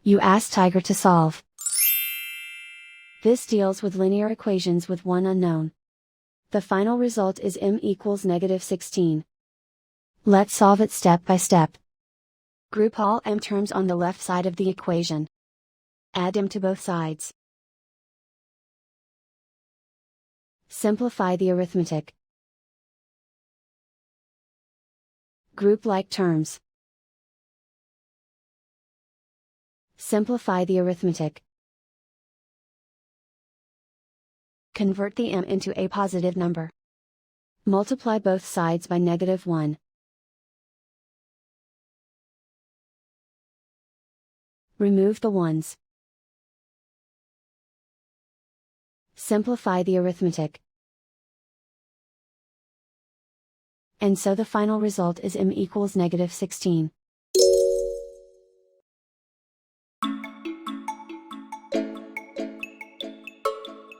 You ask Tiger to solve. This deals with linear equations with one unknown. The final result is m equals -16. Let's solve it step by step. Group all m terms on the left side of the equation. Add m to both sides. Simplify the arithmetic. Group like terms. Simplify the arithmetic. Convert the m into a positive number. Multiply both sides by -1. Remove the ones. Simplify the arithmetic. And so the final result is m equals -16.